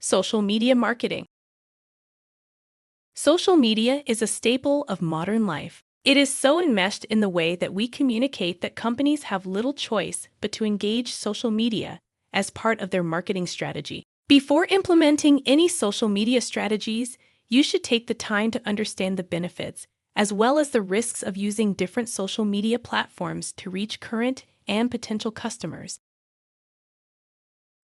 Social media marketing. Social media is a staple of modern life. It is so enmeshed in the way that we communicate that companies have little choice but to engage social media as part of their marketing strategy. Before implementing any social media strategies, you should take the time to understand the benefits, as well as the risks of using different social media platforms to reach current and potential customers.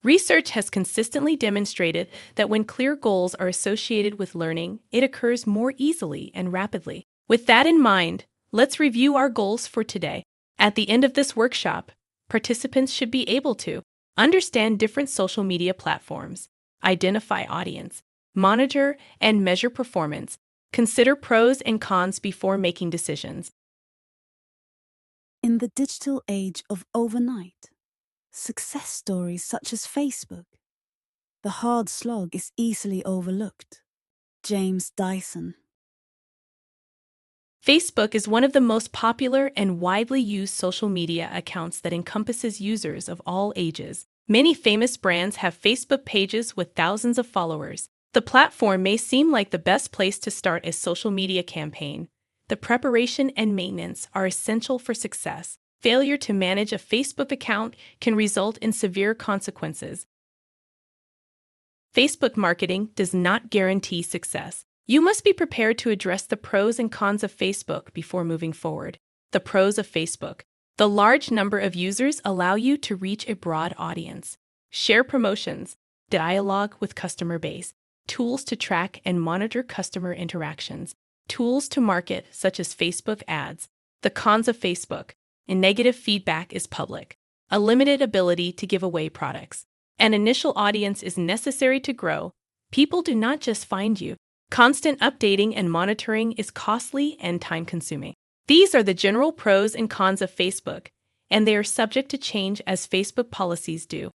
Research has consistently demonstrated that when clear goals are associated with learning, it occurs more easily and rapidly. With that in mind, let's review our goals for today. At the end of this workshop, participants should be able to understand different social media platforms, identify audience, monitor and measure performance, consider pros and cons before making decisions. In the digital age of overnight, success stories such as Facebook, the hard slog is easily overlooked. James Dyson. Facebook is one of the most popular and widely used social media accounts that encompasses users of all ages. Many famous brands have Facebook pages with thousands of followers. The platform may seem like the best place to start a social media campaign. The preparation and maintenance are essential for success. Failure to manage a Facebook account can result in severe consequences. Facebook marketing does not guarantee success. You must be prepared to address the pros and cons of Facebook before moving forward. The pros of Facebook. The large number of users allow you to reach a broad audience. Share promotions, dialogue with customer base, tools to track and monitor customer interactions, tools to market such as Facebook ads. The cons of Facebook. Negative feedback is public. A limited ability to give away products. An initial audience is necessary to grow. People do not just find you. Constant updating and monitoring is costly and time-consuming. These are the general pros and cons of Facebook, and they are subject to change as Facebook policies do.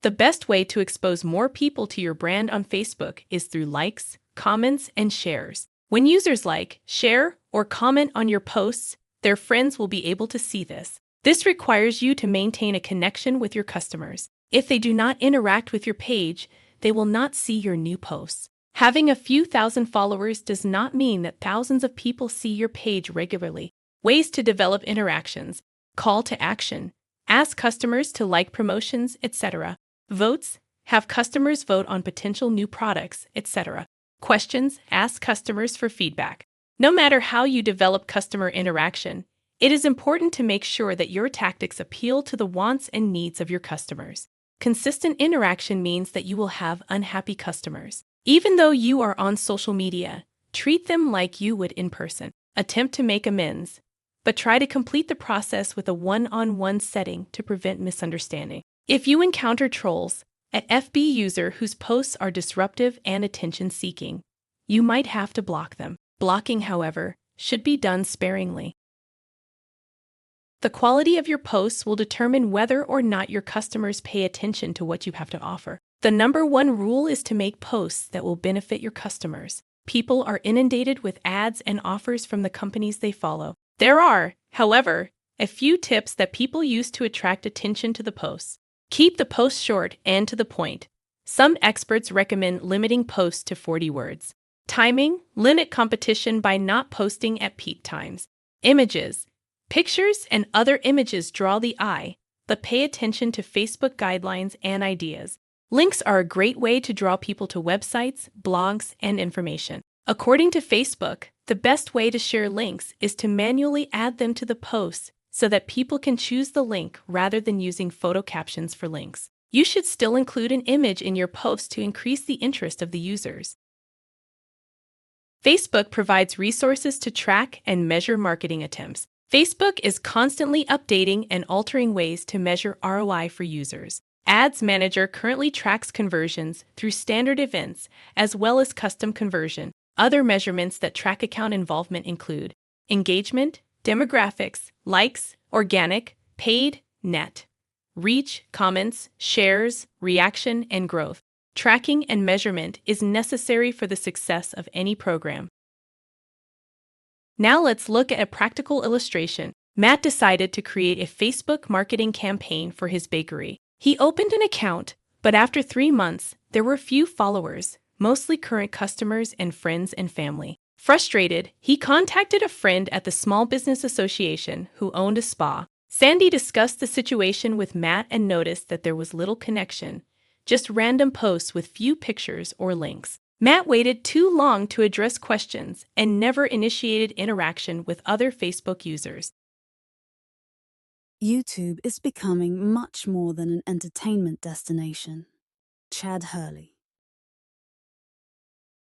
The best way to expose more people to your brand on Facebook is through likes, comments, and shares. When users like, share, or comment on your posts, their friends will be able to see this. This requires you to maintain a connection with your customers. If they do not interact with your page, they will not see your new posts. Having a few thousand followers does not mean that thousands of people see your page regularly. Ways to develop interactions. Call to action. Ask customers to like promotions, etc. Votes. Have customers vote on potential new products, etc. Questions. Ask customers for feedback. No matter how you develop customer interaction, it is important to make sure that your tactics appeal to the wants and needs of your customers. Consistent interaction means that you will have unhappy customers. Even though you are on social media, treat them like you would in person. Attempt to make amends, but try to complete the process with a one-on-one setting to prevent misunderstanding. If you encounter trolls, an FB user whose posts are disruptive and attention-seeking, you might have to block them. Blocking, however, should be done sparingly. The quality of your posts will determine whether or not your customers pay attention to what you have to offer. The number one rule is to make posts that will benefit your customers. People are inundated with ads and offers from the companies they follow. There are, however, a few tips that people use to attract attention to the posts. Keep the posts short and to the point. Some experts recommend limiting posts to 40 words. Timing. Limit competition by not posting at peak times. Images. Pictures and other images draw the eye, but pay attention to Facebook guidelines and ideas. Links are a great way to draw people to websites, blogs, and information. According to Facebook, the best way to share links is to manually add them to the posts so that people can choose the link rather than using photo captions for links. You should still include an image in your post to increase the interest of the users. Facebook provides resources to track and measure marketing attempts. Facebook is constantly updating and altering ways to measure ROI for users. Ads Manager currently tracks conversions through standard events as well as custom conversion. Other measurements that track account involvement include engagement, demographics, likes, organic, paid, net, reach, comments, shares, reaction, and growth. Tracking and measurement is necessary for the success of any program. Now let's look at a practical illustration. Matt decided to create a Facebook marketing campaign for his bakery. He opened an account, But after 3 months, there were few followers, mostly current customers and friends and family. Frustrated, he contacted a friend at the Small Business Association who owned a spa. Sandy discussed the situation with Matt and noticed that there was little connection, just random posts with few pictures or links. Matt waited too long to address questions and never initiated interaction with other Facebook users. YouTube is becoming much more than an entertainment destination. Chad Hurley.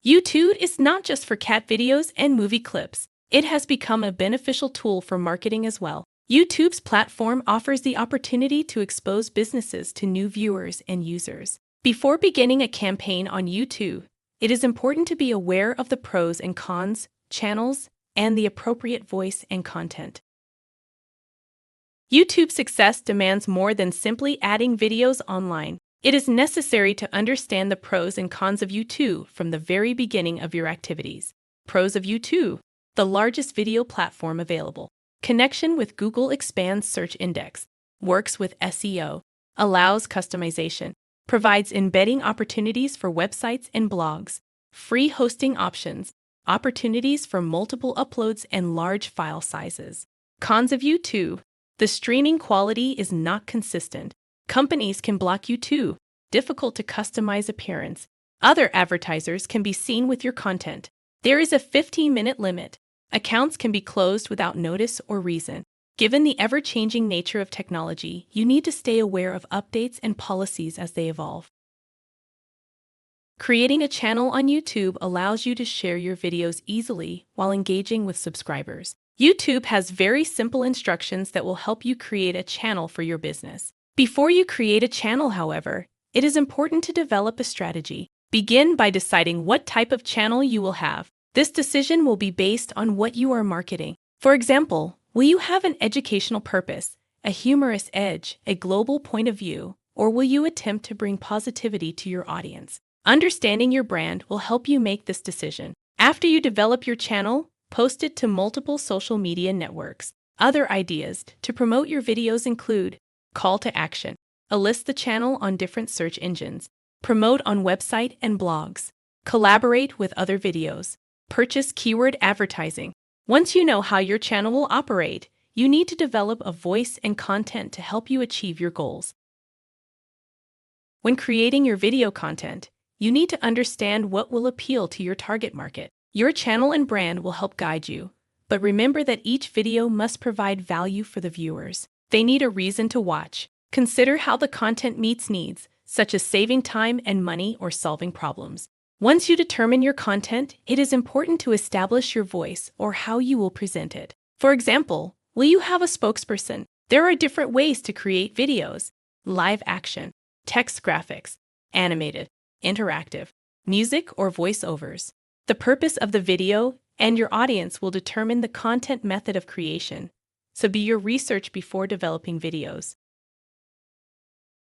YouTube is not just for cat videos and movie clips. It has become a beneficial tool for marketing as well. YouTube's platform offers the opportunity to expose businesses to new viewers and users. Before beginning a campaign on YouTube, it is important to be aware of the pros and cons, channels, and the appropriate voice and content. YouTube's success demands more than simply adding videos online. It is necessary to understand the pros and cons of YouTube from the very beginning of your activities. Pros of YouTube: the largest video platform available. Connection with Google expands search index, works with SEO, allows customization, provides embedding opportunities for websites and blogs, free hosting options, opportunities for multiple uploads and large file sizes. Cons of YouTube: the streaming quality is not consistent. Companies can block YouTube, difficult to customize appearance. Other advertisers can be seen with your content. There is a 15-minute limit. Accounts can be closed without notice or reason. Given the ever-changing nature of technology, you need to stay aware of updates and policies as they evolve. Creating a channel on YouTube allows you to share your videos easily while engaging with subscribers. YouTube has very simple instructions that will help you create a channel for your business. Before you create a channel, however, it is important to develop a strategy. Begin by deciding what type of channel you will have. This decision will be based on what you are marketing. For example, will you have an educational purpose, a humorous edge, a global point of view, or will you attempt to bring positivity to your audience? Understanding your brand will help you make this decision. After you develop your channel, post it to multiple social media networks. Other ideas to promote your videos include: call to action. List the channel on different search engines. Promote on website and blogs. Collaborate with other videos. Purchase keyword advertising. Once you know how your channel will operate, you need to develop a voice and content to help you achieve your goals. When creating your video content, you need to understand what will appeal to your target market. Your channel and brand will help guide you, but remember that each video must provide value for the viewers. They need a reason to watch. Consider how the content meets needs, such as saving time and money or solving problems. Once you determine your content, it is important to establish your voice or how you will present it. For example, will you have a spokesperson? There are different ways to create videos: live action, text graphics, animated, interactive, music, or voiceovers. The purpose of the video and your audience will determine the content method of creation, so do your research before developing videos.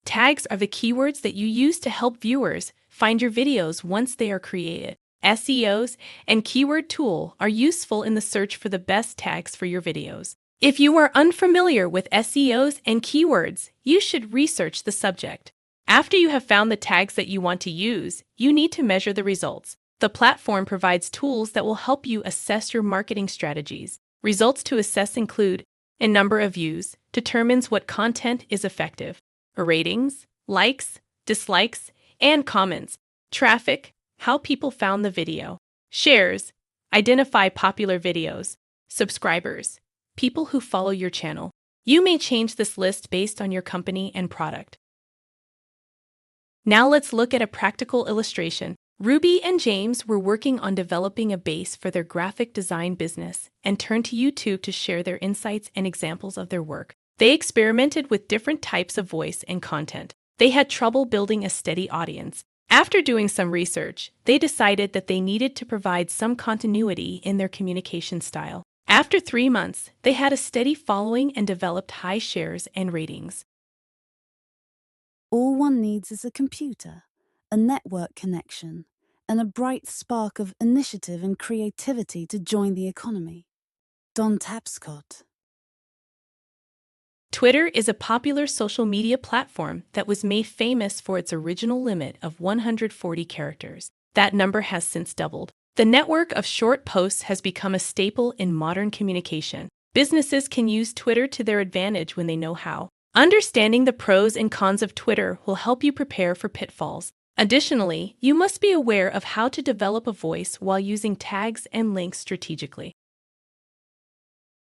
Tags are the keywords that you use to help viewers find your videos once they are created. SEOs and keyword tool are useful in the search for the best tags for your videos. If you are unfamiliar with SEOs and keywords, you should research the subject. After you have found the tags that you want to use, you need to measure the results. The platform provides tools that will help you assess your marketing strategies. Results to assess include: a number of views, determines what content is effective; ratings, likes, dislikes, and comments; traffic, how people found the video; shares, identify popular videos; subscribers, people who follow your channel. You may change this list based on your company and product. Now let's look at a practical illustration. Ruby and James were working on developing a base for their graphic design business and turned to YouTube to share their insights and examples of their work. They experimented with different types of voice and content. They had trouble building a steady audience. After doing some research, they decided that they needed to provide some continuity in their communication style. After 3 months, they had a steady following and developed high shares and ratings. All one needs is a computer, a network connection, and a bright spark of initiative and creativity to join the economy. Don Tapscott. Twitter is a popular social media platform that was made famous for its original limit of 140 characters. That number has since doubled. The network of short posts has become a staple in modern communication. Businesses can use Twitter to their advantage when they know how. Understanding the pros and cons of Twitter will help you prepare for pitfalls. Additionally, you must be aware of how to develop a voice while using tags and links strategically.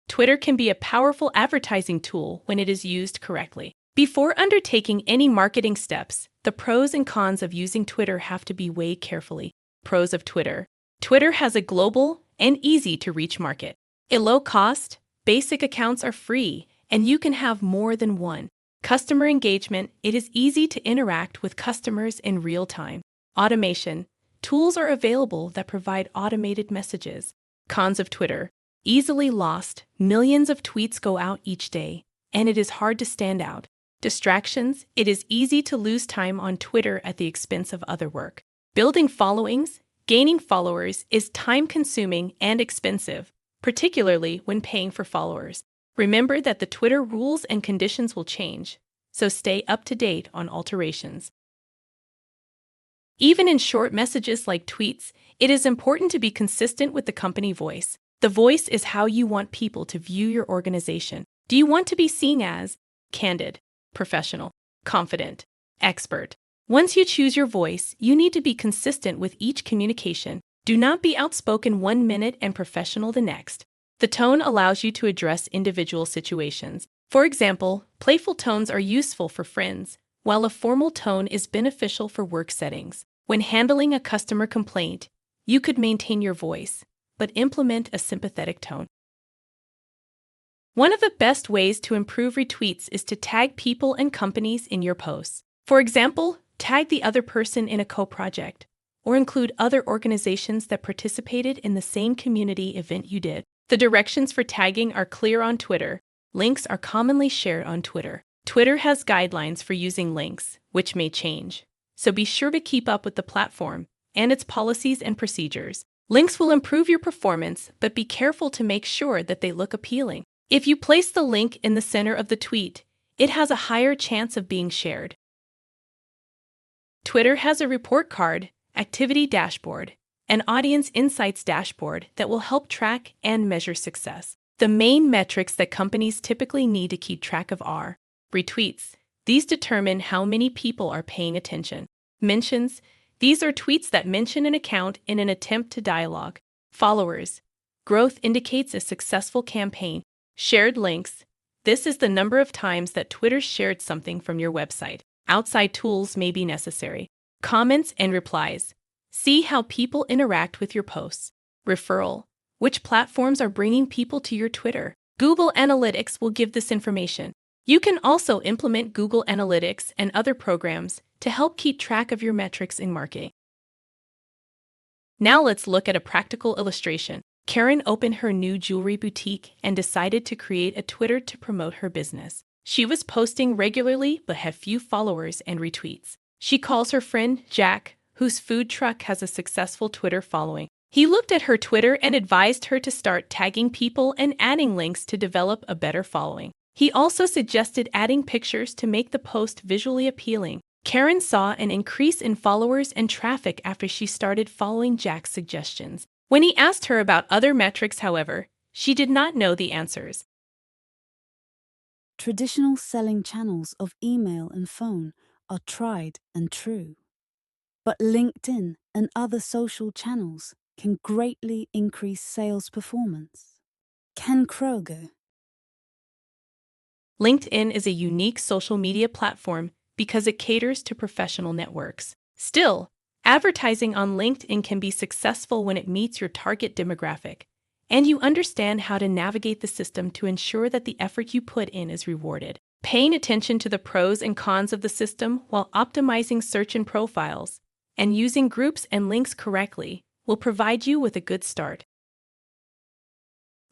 Twitter can be a powerful advertising tool when it is used correctly. Before undertaking any marketing steps, the pros and cons of using Twitter have to be weighed carefully. Pros of Twitter. Twitter has a global and easy-to-reach market. At low cost, basic accounts are free, and you can have more than one. Customer engagement. It is easy to interact with customers in real time. Automation. Tools are available that provide automated messages. Cons of Twitter. Easily lost. Millions of tweets go out each day, and it is hard to stand out. Distractions. It is easy to lose time on Twitter at the expense of other work. Building followings. Gaining followers is time-consuming and expensive, particularly when paying for followers. Remember that the Twitter rules and conditions will change, so stay up to date on alterations. Even in short messages like tweets, it is important to be consistent with the company voice. The voice is how you want people to view your organization. Do you want to be seen as candid, professional, confident, expert? Once you choose your voice, you need to be consistent with each communication. Do not be outspoken one minute and professional the next. The tone allows you to address individual situations. For example, playful tones are useful for friends, while a formal tone is beneficial for work settings. When handling a customer complaint, you could maintain your voice, but implement a sympathetic tone. One of the best ways to improve retweets is to tag people and companies in your posts. For example, tag the other person in a co-project, or include other organizations that participated in the same community event you did. The directions for tagging are clear on Twitter. Links are commonly shared on Twitter. Twitter has guidelines for using links, which may change, so be sure to keep up with the platform and its policies and procedures. Links will improve your performance, but be careful to make sure that they look appealing. If you place the link in the center of the tweet, it has a higher chance of being shared. Twitter has a report card, activity dashboard, and audience insights dashboard that will help track and measure success. The main metrics that companies typically need to keep track of are retweets. These determine how many people are paying attention. Mentions. These are tweets that mention an account in an attempt to dialogue. Followers. Growth indicates a successful campaign. Shared links. This is the number of times that Twitter shared something from your website. Outside tools may be necessary. Comments and replies. See how people interact with your posts. Referral. Which platforms are bringing people to your Twitter? Google Analytics will give this information. You can also implement Google Analytics and other programs to help keep track of your metrics in marketing. Now let's look at a practical illustration. Karen opened her new jewelry boutique and decided to create a Twitter to promote her business. She was posting regularly but had few followers and retweets. She calls her friend Jack, whose food truck has a successful Twitter following. He looked at her Twitter and advised her to start tagging people and adding links to develop a better following. He also suggested adding pictures to make the post visually appealing. Karen saw an increase in followers and traffic after she started following Jack's suggestions. When he asked her about other metrics, however, she did not know the answers. Traditional selling channels of email and phone are tried and true. But LinkedIn and other social channels can greatly increase sales performance. Ken Kroger. LinkedIn is a unique social media platform because it caters to professional networks. Still, advertising on LinkedIn can be successful when it meets your target demographic, and you understand how to navigate the system to ensure that the effort you put in is rewarded. Paying attention to the pros and cons of the system while optimizing search and profiles, and using groups and links correctly will provide you with a good start.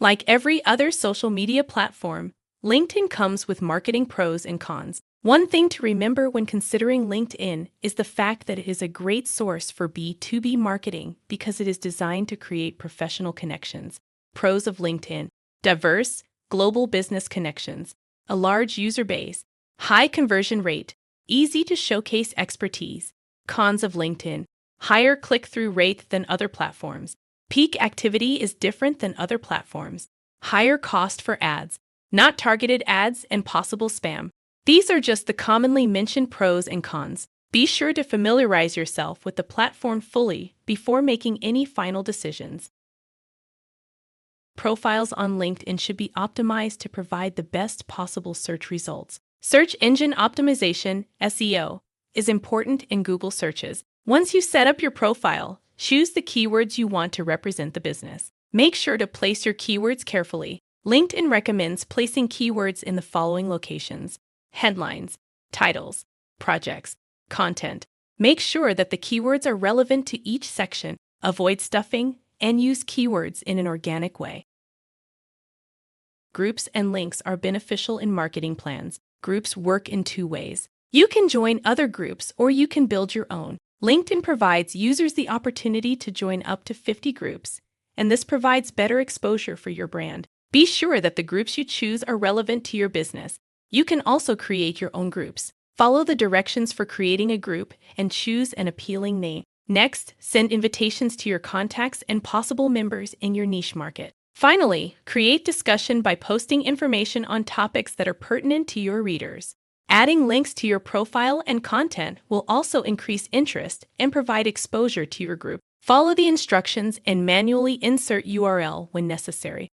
Like every other social media platform, LinkedIn comes with marketing pros and cons. One thing to remember when considering LinkedIn is the fact that it is a great source for B2B marketing because it is designed to create professional connections. Pros of LinkedIn: diverse, global business connections. a large user base, high conversion rate, easy to showcase expertise. Cons of LinkedIn: higher click-through rate than other platforms. Peak activity is different than other platforms. Higher cost for ads, not targeted ads, and possible spam. These are just the commonly mentioned pros and cons. Be sure to familiarize yourself with the platform fully before making any final decisions. Profiles on LinkedIn should be optimized to provide the best possible search results. Search engine optimization, SEO, is important in Google searches. Once you set up your profile, choose the keywords you want to represent the business. Make sure to place your keywords carefully. LinkedIn recommends placing keywords in the following locations: headlines, titles, projects, content. Make sure that the keywords are relevant to each section. Avoid stuffing and use keywords in an organic way. Groups and links are beneficial in marketing plans. Groups work in two ways. You can join other groups or you can build your own. LinkedIn provides users the opportunity to join up to 50 groups, and this provides better exposure for your brand. Be sure that the groups you choose are relevant to your business. You can also create your own groups. Follow the directions for creating a group and choose an appealing name. Next, send invitations to your contacts and possible members in your niche market. Finally, create discussion by posting information on topics that are pertinent to your readers. Adding links to your profile and content will also increase interest and provide exposure to your group. Follow the instructions and manually insert URL when necessary.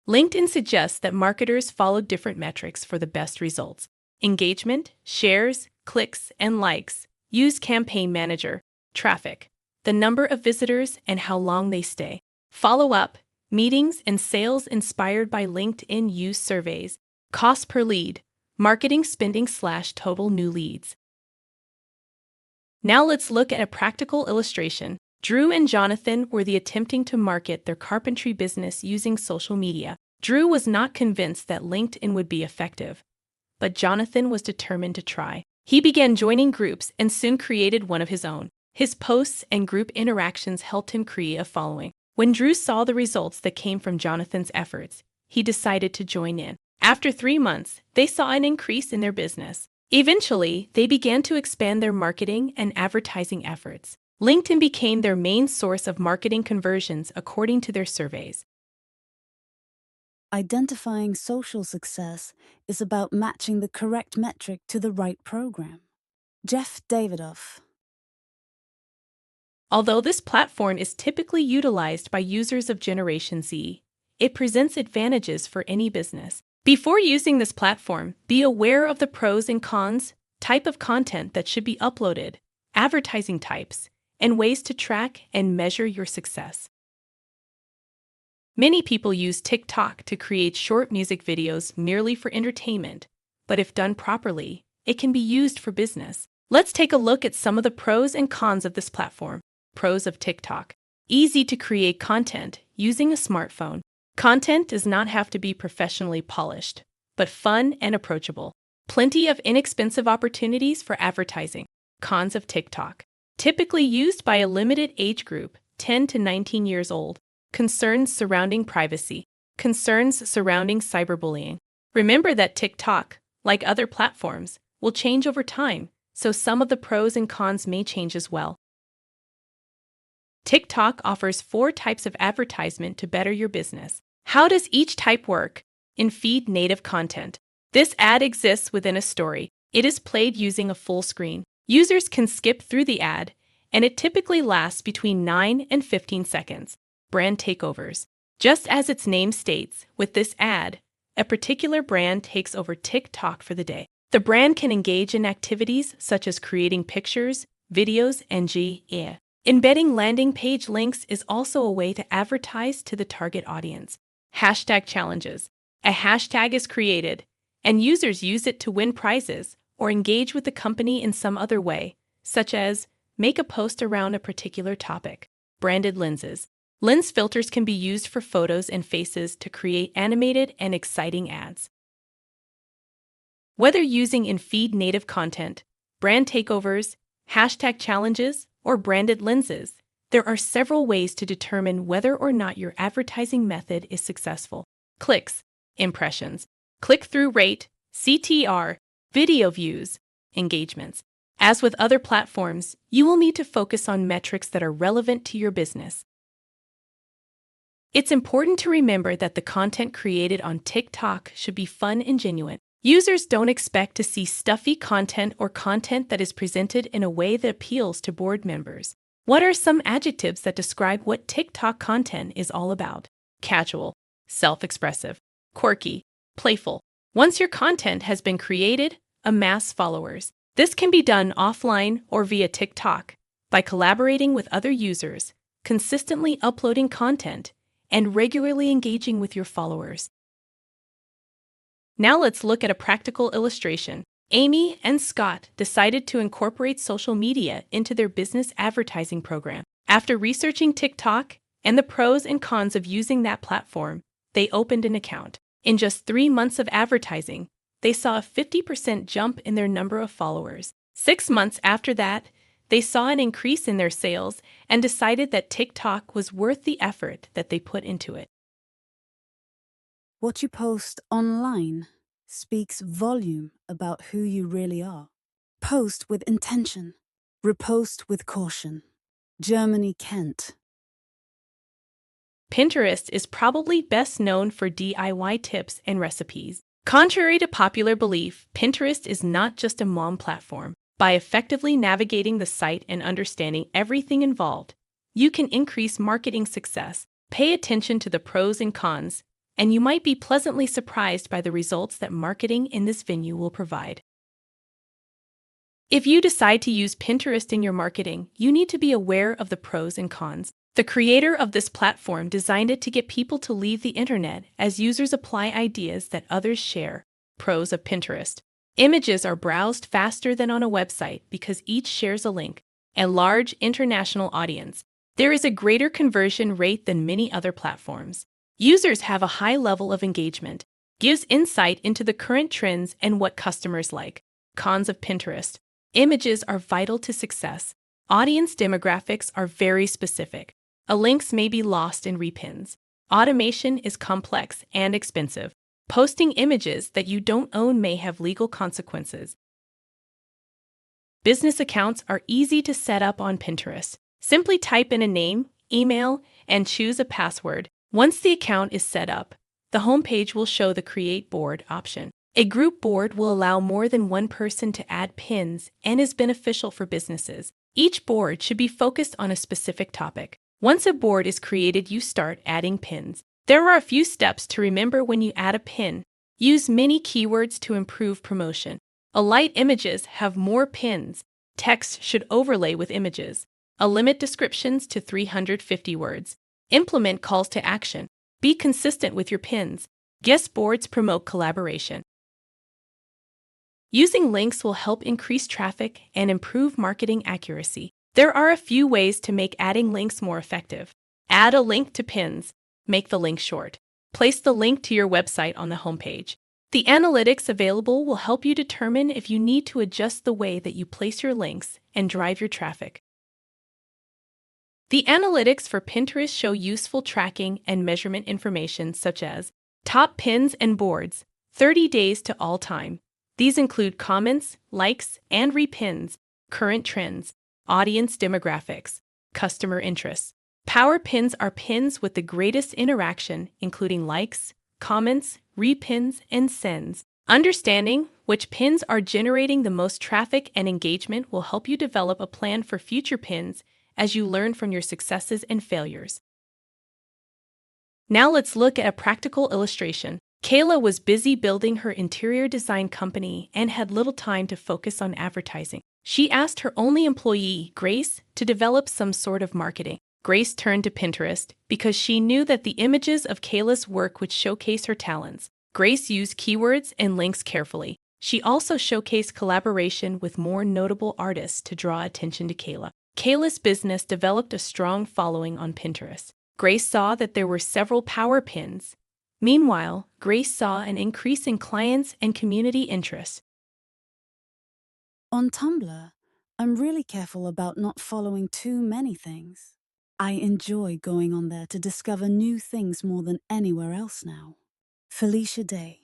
LinkedIn suggests that marketers follow different metrics for the best results: engagement, shares, clicks, and likes. Use Campaign Manager, traffic, the number of visitors, and how long they stay. Follow-up, meetings, and sales inspired by LinkedIn. Use surveys, cost per lead, marketing spending / total new leads. Now let's look at a practical illustration. Drew and Jonathan were attempting to market their carpentry business using social media. Drew was not convinced that LinkedIn would be effective, but Jonathan was determined to try. He began joining groups and soon created one of his own. His posts and group interactions helped him create a following. When Drew saw the results that came from Jonathan's efforts, he decided to join in. After 3 months, they saw an increase in their business. Eventually, they began to expand their marketing and advertising efforts. LinkedIn became their main source of marketing conversions according to their surveys. Identifying social success is about matching the correct metric to the right program. Jeff Davidoff. Although this platform is typically utilized by users of Generation Z, it presents advantages for any business. Before using this platform, be aware of the pros and cons, type of content that should be uploaded, advertising types, and ways to track and measure your success. Many people use TikTok to create short music videos merely for entertainment, but if done properly, it can be used for business. Let's take a look at some of the pros and cons of this platform. Pros of TikTok: easy to create content using a smartphone. Content does not have to be professionally polished, but fun and approachable. Plenty of inexpensive opportunities for advertising. Cons of TikTok: typically used by a limited age group, 10 to 19 years old. Concerns surrounding privacy. Concerns surrounding cyberbullying. Remember that TikTok, like other platforms, will change over time, so some of the pros and cons may change as well. TikTok offers 4 types of advertisement to better your business. How does each type work? In feed native content. This ad exists within a story. It is played using a full screen. Users can skip through the ad, and it typically lasts between 9 and 15 seconds. Brand takeovers. Just as its name states, with this ad, a particular brand takes over TikTok for the day. The brand can engage in activities such as creating pictures, videos, and GIF. Embedding landing page links is also a way to advertise to the target audience. Hashtag challenges. A hashtag is created, and users use it to win prizes or engage with the company in some other way, such as make a post around a particular topic. Branded lenses. Lens filters can be used for photos and faces to create animated and exciting ads. Whether using in-feed native content, brand takeovers, hashtag challenges, or branded lenses, there are several ways to determine whether or not your advertising method is successful. Clicks, impressions. click-through rate, CTR, video views, engagements. As with other platforms, you will need to focus on metrics that are relevant to your business. It's important to remember that the content created on TikTok should be fun and genuine. Users don't expect to see stuffy content or content that is presented in a way that appeals to board members. What are some adjectives that describe what TikTok content is all about? Casual, self-expressive, quirky, playful. Once your content has been created, amass followers. This can be done offline or via TikTok by collaborating with other users, consistently uploading content, and regularly engaging with your followers. Now let's look at a practical illustration. Amy and Scott decided to incorporate social media into their business advertising program. After researching TikTok and the pros and cons of using that platform, they opened an account. In just 3 months of advertising, they saw a 50% jump in their number of followers. 6 months after that, they saw an increase in their sales and decided that TikTok was worth the effort that they put into it. What you post online speaks volume about who you really are. Post with intention. Repost with caution. Germany Kent. Pinterest is probably best known for DIY tips and recipes. Contrary to popular belief, Pinterest is not just a mom platform. By effectively navigating the site and understanding everything involved, you can increase marketing success. Pay attention to the pros and cons, and you might be pleasantly surprised by the results that marketing in this venue will provide. If you decide to use Pinterest in your marketing, you need to be aware of the pros and cons. The creator of this platform designed it to get people to leave the internet as users apply ideas that others share. Pros of Pinterest. Images are browsed faster than on a website because each shares a link. A large international audience. There is a greater conversion rate than many other platforms. Users have a high level of engagement. Gives insight into the current trends and what customers like. Cons of Pinterest. Images are vital to success. Audience demographics are very specific. Links may be lost in repins. Automation is complex and expensive. Posting images that you don't own may have legal consequences. Business accounts are easy to set up on Pinterest. Simply type in a name, email, and choose a password. Once the account is set up, the homepage will show the Create Board option. A group board will allow more than one person to add pins and is beneficial for businesses. Each board should be focused on a specific topic. Once a board is created, you start adding pins. There are a few steps to remember when you add a pin. Use many keywords to improve promotion. Alight images have more pins. Text should overlay with images. Limit descriptions to 350 words. Implement calls to action. Be consistent with your pins. Guest boards promote collaboration. Using links will help increase traffic and improve marketing accuracy. There are a few ways to make adding links more effective. Add a link to pins. Make the link short. Place the link to your website on the homepage. The analytics available will help you determine if you need to adjust the way that you place your links and drive your traffic. The analytics for Pinterest show useful tracking and measurement information such as top pins and boards, 30 days to all time. These include comments, likes, and repins, current trends, audience demographics, customer interests. Power pins are pins with the greatest interaction, including likes, comments, repins, and sends. Understanding which pins are generating the most traffic and engagement will help you develop a plan for future pins as you learn from your successes and failures. Now let's look at a practical illustration. Kayla was busy building her interior design company and had little time to focus on advertising. She asked her only employee, Grace, to develop some sort of marketing. Grace turned to Pinterest because she knew that the images of Kayla's work would showcase her talents. Grace used keywords and links carefully. She also showcased collaboration with more notable artists to draw attention to Kayla. Kayla's business developed a strong following on Pinterest. Grace saw that there were several power pins. Meanwhile, Grace saw an increase in clients and community interest. On Tumblr, I'm really careful about not following too many things. I enjoy going on there to discover new things more than anywhere else now. Felicia Day.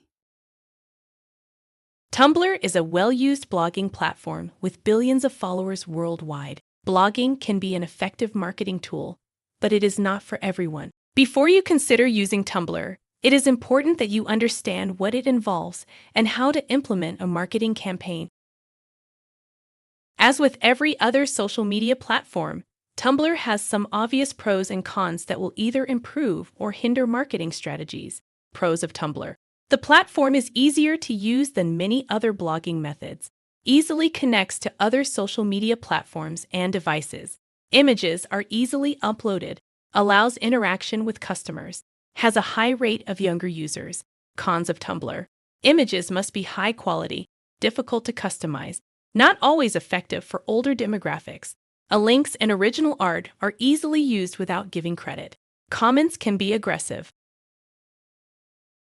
Tumblr is a well-used blogging platform with billions of followers worldwide. Blogging can be an effective marketing tool, but it is not for everyone. Before you consider using Tumblr, it is important that you understand what it involves and how to implement a marketing campaign. As with every other social media platform, Tumblr has some obvious pros and cons that will either improve or hinder marketing strategies. Pros of Tumblr. The platform is easier to use than many other blogging methods, easily connects to other social media platforms and devices. Images are easily uploaded, allows interaction with customers, has a high rate of younger users. Cons of Tumblr. Images must be high quality, difficult to customize, not always effective for older demographics. Links and original art are easily used without giving credit. Comments can be aggressive.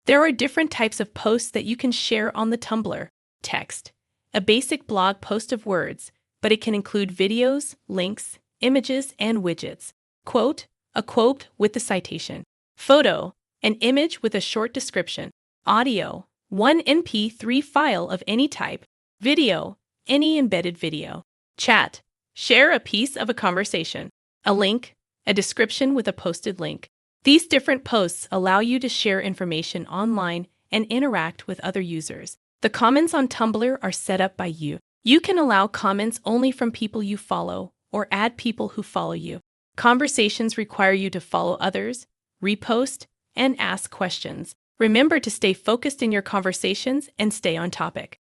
There are different types of posts that you can share on the Tumblr. Text. A basic blog post of words, but it can include videos, links, images, and widgets. Quote. A quote with the citation. Photo. An image with a short description. Audio. One MP3 file of any type. Video. Any embedded video. Chat. Share a piece of a conversation. A link. A description with a posted link. These different posts allow you to share information online and interact with other users. The comments on Tumblr are set up by you. You can allow comments only from people you follow or add people who follow you. Conversations require you to follow others, repost, and ask questions. Remember to stay focused in your conversations and stay on topic.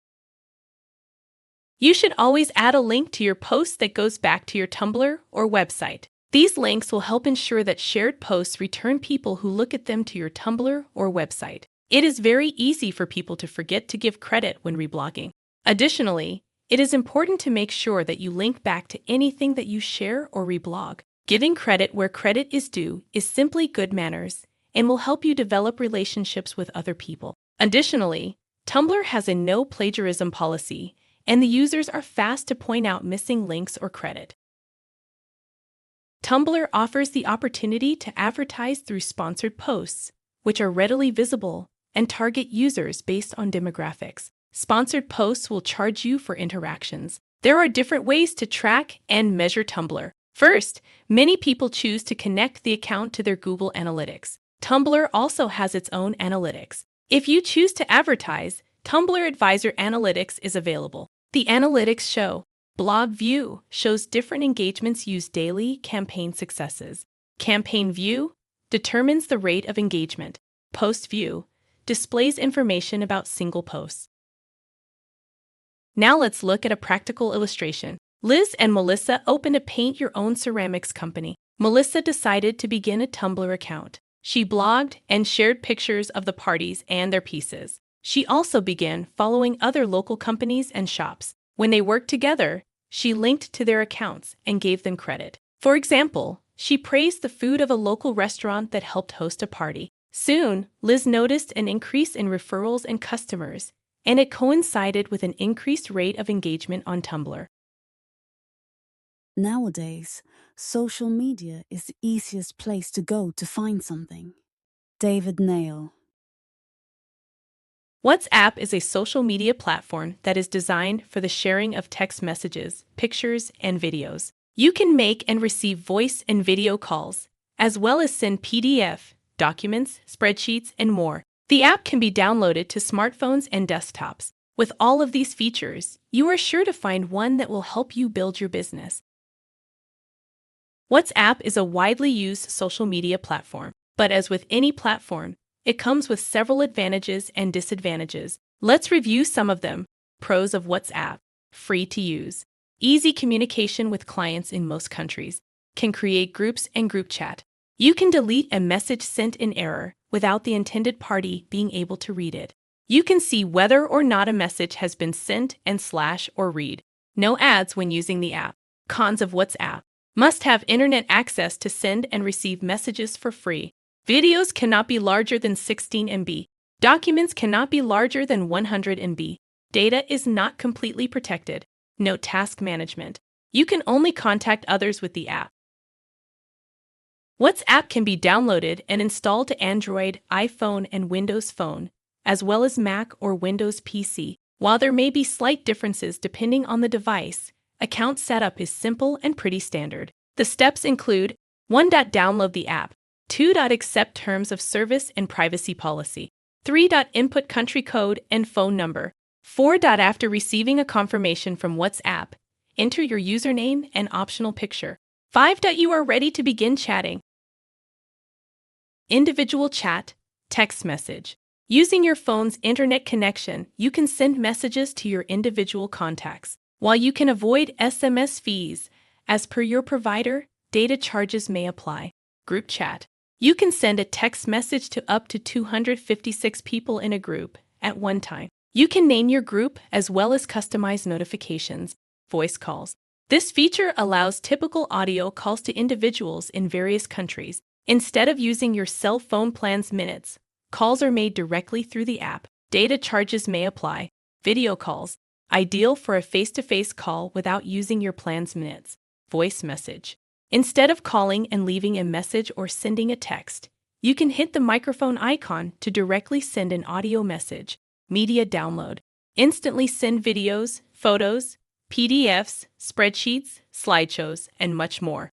You should always add a link to your post that goes back to your Tumblr or website. These links will help ensure that shared posts return people who look at them to your Tumblr or website. It is very easy for people to forget to give credit when reblogging. Additionally, it is important to make sure that you link back to anything that you share or reblog. Giving credit where credit is due is simply good manners and will help you develop relationships with other people. Additionally, Tumblr has a no plagiarism policy, and the users are fast to point out missing links or credit. Tumblr offers the opportunity to advertise through sponsored posts, which are readily visible and target users based on demographics. Sponsored posts will charge you for interactions. There are different ways to track and measure Tumblr. First, many people choose to connect the account to their Google Analytics. Tumblr also has its own analytics. If you choose to advertise, Tumblr Advisor Analytics is available. The analytics show Blog View shows different engagements used daily campaign successes. Campaign View determines the rate of engagement. Post View displays information about single posts. Now let's look at a practical illustration. Liz and Melissa opened a paint-your-own ceramics company. Melissa decided to begin a Tumblr account. She blogged and shared pictures of the parties and their pieces. She also began following other local companies and shops. When they worked together, she linked to their accounts and gave them credit. For example, she praised the food of a local restaurant that helped host a party. Soon, Liz noticed an increase in referrals and customers, and it coincided with an increased rate of engagement on Tumblr. Nowadays, social media is the easiest place to go to find something. David Nail. WhatsApp is a social media platform that is designed for the sharing of text messages, pictures, and videos. You can make and receive voice and video calls, as well as send PDF, documents, spreadsheets, and more. The app can be downloaded to smartphones and desktops. With all of these features, you are sure to find one that will help you build your business. WhatsApp is a widely used social media platform, but as with any platform, it comes with several advantages and disadvantages. Let's review some of them. Pros of WhatsApp. Free to use. Easy communication with clients in most countries. Can create groups and group chat. You can delete a message sent in error without the intended party being able to read it. You can see whether or not a message has been sent and slash or read. No ads when using the app. Cons of WhatsApp. Must have internet access to send and receive messages for free. Videos cannot be larger than 16 MB. Documents cannot be larger than 100 MB. Data is not completely protected. No task management. You can only contact others with the app. WhatsApp can be downloaded and installed to Android, iPhone, and Windows Phone, as well as Mac or Windows PC. While there may be slight differences depending on the device, account setup is simple and pretty standard. The steps include 1. Download the app, 2. Accept terms of service and privacy policy, 3. Input country code and phone number, 4. After receiving a confirmation from WhatsApp, enter your username and optional picture. 5. You are ready to begin chatting. Individual chat, text message. Using your phone's internet connection, you can send messages to your individual contacts. While you can avoid SMS fees, as per your provider, data charges may apply. Group chat. You can send a text message to up to 256 people in a group at one time. You can name your group as well as customize notifications. Voice calls. This feature allows typical audio calls to individuals in various countries. Instead of using your cell phone plan's minutes, calls are made directly through the app. Data charges may apply. Video calls. Ideal for a face-to-face call without using your plan's minutes. Voice message. Instead of calling and leaving a message or sending a text, you can hit the microphone icon to directly send an audio message. Media download. Instantly send videos, photos, PDFs, spreadsheets, slideshows, and much more.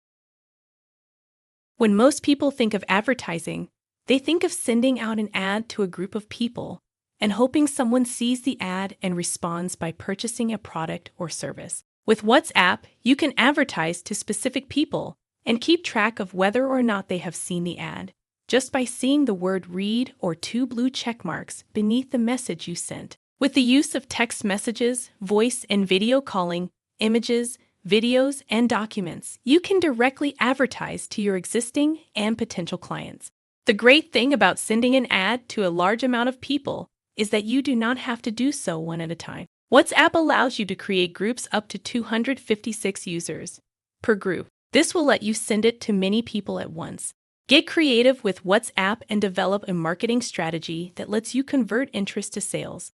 When most people think of advertising, they think of sending out an ad to a group of people and hoping someone sees the ad and responds by purchasing a product or service. With WhatsApp, you can advertise to specific people and keep track of whether or not they have seen the ad, just by seeing the word read or 2 blue check marks beneath the message you sent. With the use of text messages, voice and video calling, images, videos, and documents, you can directly advertise to your existing and potential clients. The great thing about sending an ad to a large amount of people is that you do not have to do so one at a time. WhatsApp allows you to create groups up to 256 users per group. This will let you send it to many people at once. Get creative with WhatsApp and develop a marketing strategy that lets you convert interest to sales.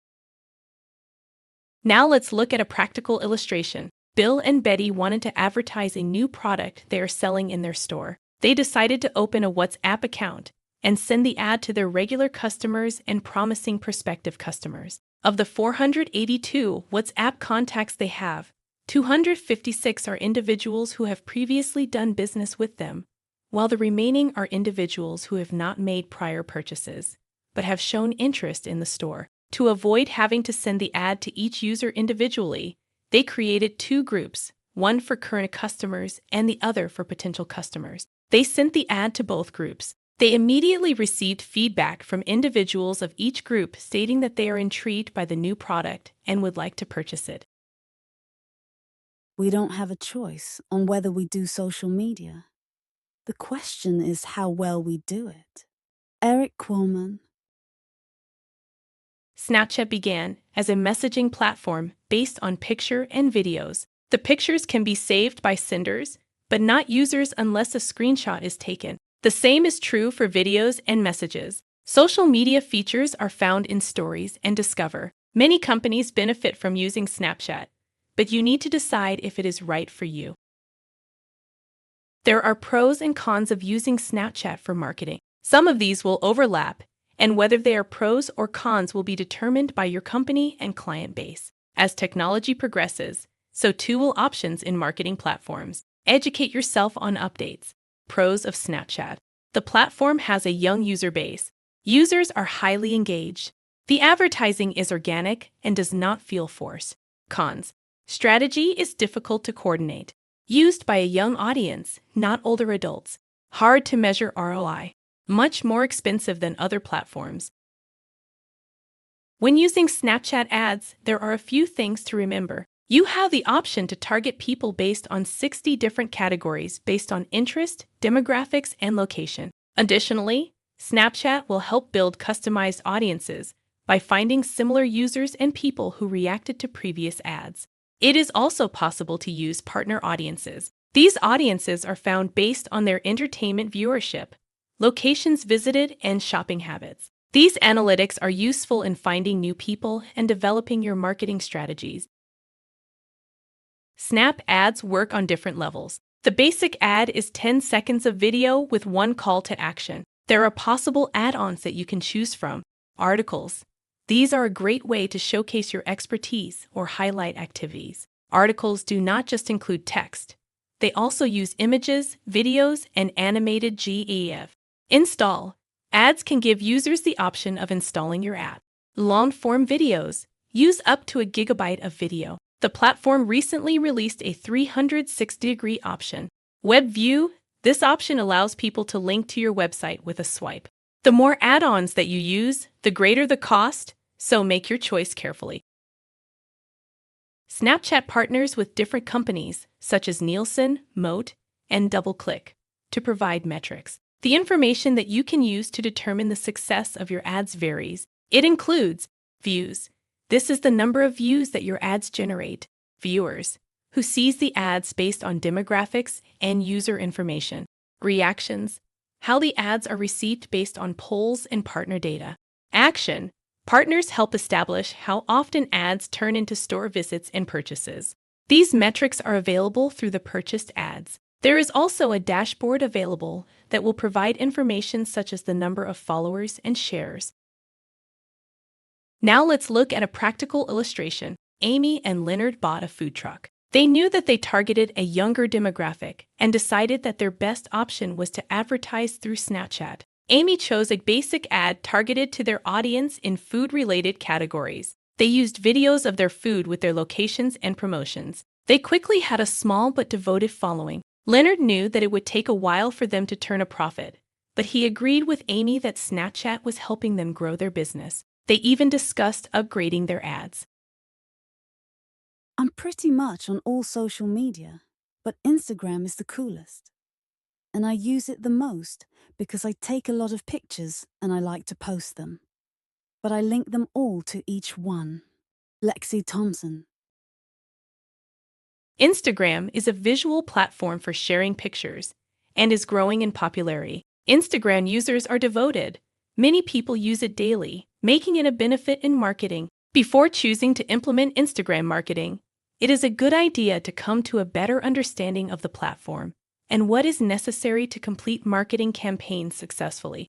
Now let's look at a practical illustration. Bill and Betty wanted to advertise a new product they are selling in their store. They decided to open a WhatsApp account and send the ad to their regular customers and promising prospective customers. Of the 482 WhatsApp contacts they have, 256 are individuals who have previously done business with them, while the remaining are individuals who have not made prior purchases, but have shown interest in the store. To avoid having to send the ad to each user individually, they created 2 groups, one for current customers and the other for potential customers. They sent the ad to both groups. They immediately received feedback from individuals of each group stating that they are intrigued by the new product and would like to purchase it. We don't have a choice on whether we do social media. The question is how well we do it. Eric Quillman. Snapchat began as a messaging platform based on picture and videos. The pictures can be saved by senders, but not users unless a screenshot is taken. The same is true for videos and messages. Social media features are found in Stories and Discover. Many companies benefit from using Snapchat, but you need to decide if it is right for you. There are pros and cons of using Snapchat for marketing. Some of these will overlap, and whether they are pros or cons will be determined by your company and client base. As technology progresses, so too will options in marketing platforms. Educate yourself on updates. Pros of Snapchat. The platform has a young user base. Users are highly engaged. The advertising is organic and does not feel forced. Cons. Strategy is difficult to coordinate. Used by a young audience, not older adults. Hard to measure ROI. Much more expensive than other platforms. When using Snapchat ads, there are a few things to remember. You have the option to target people based on 60 different categories based on interest, demographics, and location. Additionally, Snapchat will help build customized audiences by finding similar users and people who reacted to previous ads. It is also possible to use partner audiences. These audiences are found based on their entertainment viewership, locations visited, and shopping habits. These analytics are useful in finding new people and developing your marketing strategies. Snap ads work on different levels. The basic ad is 10 seconds of video with one call to action. There are possible add-ons that you can choose from: articles, These are a great way to showcase your expertise or highlight activities. Articles do not just include text. They also use images, videos, and animated GIF. Install. Ads can give users the option of installing your ad. Long-form videos. Use up to a gigabyte of video. The platform recently released a 360-degree option. Web view. This option allows people to link to your website with a swipe. The more add-ons that you use, the greater the cost, so make your choice carefully. Snapchat partners with different companies, such as Nielsen, Moat, and DoubleClick, to provide metrics. The information that you can use to determine the success of your ads varies. It includes views. This is the number of views that your ads generate. Viewers, who sees the ads based on demographics and user information. Reactions, how the ads are received based on polls and partner data. Action, partners help establish how often ads turn into store visits and purchases. These metrics are available through the purchased ads. There is also a dashboard available that will provide information such as the number of followers and shares. Now let's look at a practical illustration. Amy and Leonard bought a food truck. They knew that they targeted a younger demographic and decided that their best option was to advertise through Snapchat. Amy chose a basic ad targeted to their audience in food-related categories. They used videos of their food with their locations and promotions. They quickly had a small but devoted following. Leonard knew that it would take a while for them to turn a profit, but he agreed with Amy that Snapchat was helping them grow their business. They even discussed upgrading their ads. I'm pretty much on all social media, but Instagram is the coolest. And I use it the most because I take a lot of pictures and I like to post them. But I link them all to each one. Lexi Thompson. Instagram is a visual platform for sharing pictures and is growing in popularity. Instagram users are devoted. Many people use it daily, making it a benefit in marketing. Before choosing to implement Instagram marketing, it is a good idea to come to a better understanding of the platform and what is necessary to complete marketing campaigns successfully.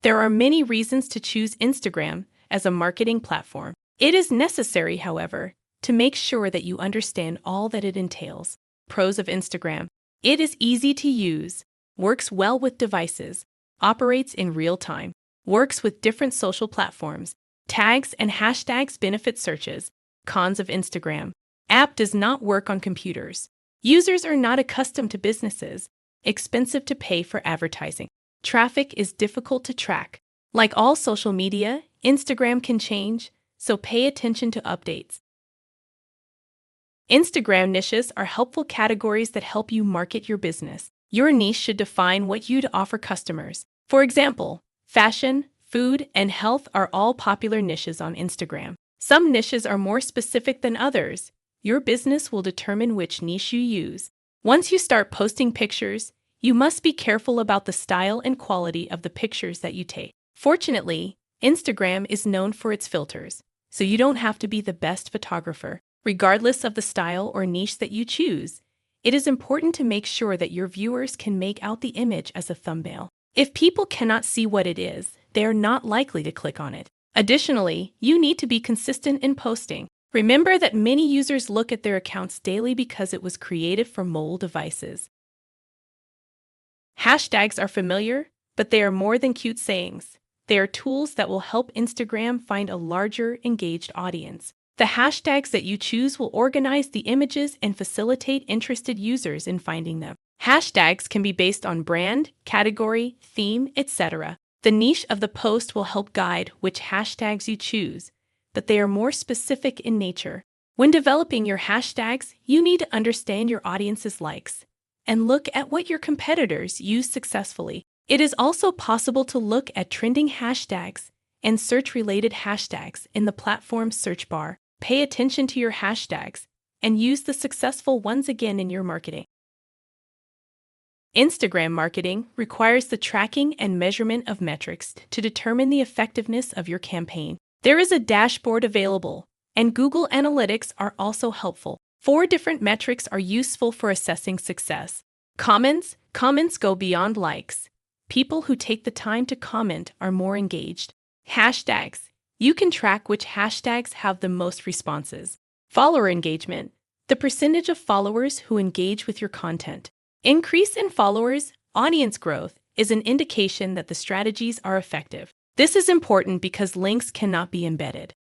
There are many reasons to choose Instagram as a marketing platform. It is necessary, however, to make sure that you understand all that it entails. Pros of Instagram: it is easy to use, works well with devices, operates in real time, works with different social platforms, tags and hashtags benefit searches. Cons of Instagram: app does not work on computers. Users are not accustomed to businesses, expensive to pay for advertising. Traffic is difficult to track. Like all social media, Instagram can change, so pay attention to updates. Instagram niches are helpful categories that help you market your business. Your niche should define what you'd offer customers. For example, fashion, food, and health are all popular niches on Instagram. Some niches are more specific than others. Your business will determine which niche you use. Once you start posting pictures, you must be careful about the style and quality of the pictures that you take. Fortunately, Instagram is known for its filters, so you don't have to be the best photographer. Regardless of the style or niche that you choose, it is important to make sure that your viewers can make out the image as a thumbnail. If people cannot see what it is, they are not likely to click on it. Additionally, you need to be consistent in posting. Remember that many users look at their accounts daily because it was created for mobile devices. Hashtags are familiar, but they are more than cute sayings. They are tools that will help Instagram find a larger, engaged audience. The hashtags that you choose will organize the images and facilitate interested users in finding them. Hashtags can be based on brand, category, theme, etc. The niche of the post will help guide which hashtags you choose, but they are more specific in nature. When developing your hashtags, you need to understand your audience's likes and look at what your competitors use successfully. It is also possible to look at trending hashtags and search-related hashtags in the platform's search bar. Pay attention to your hashtags and use the successful ones again in your marketing. Instagram marketing requires the tracking and measurement of metrics to determine the effectiveness of your campaign. There is a dashboard available, and Google Analytics are also helpful. 4 different metrics are useful for assessing success. Comments. Comments go beyond likes. People who take the time to comment are more engaged. Hashtags. You can track which hashtags have the most responses. Follower engagement. The percentage of followers who engage with your content. Increase in followers, audience growth, is an indication that the strategies are effective. This is important because links cannot be embedded.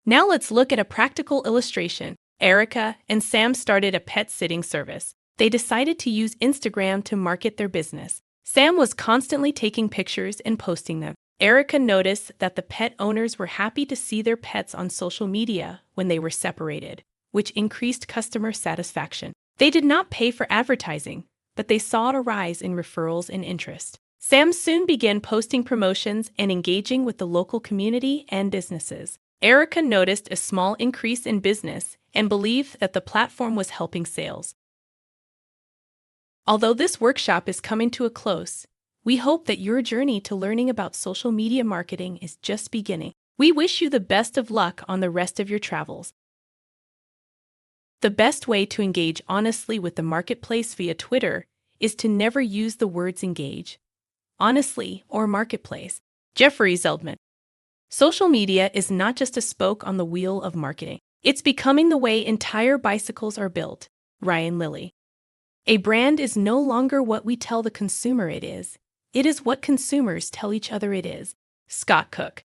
Now let's look at a practical illustration. Erica and Sam started a pet sitting service. They decided to use Instagram to market their business. Sam was constantly taking pictures and posting them. Erica noticed that the pet owners were happy to see their pets on social media when they were separated, which increased customer satisfaction. They did not pay for advertising, but they saw a rise in referrals and interest. Sam soon began posting promotions and engaging with the local community and businesses. Erica noticed a small increase in business and believed that the platform was helping sales. Although this workshop is coming to a close, we hope that your journey to learning about social media marketing is just beginning. We wish you the best of luck on the rest of your travels. The best way to engage honestly with the marketplace via Twitter is to never use the words engage, honestly, or marketplace. Jeffrey Zeldman. Social media is not just a spoke on the wheel of marketing. It's becoming the way entire bicycles are built. Ryan Lilly. A brand is no longer what we tell the consumer it is what consumers tell each other it is. Scott Cook.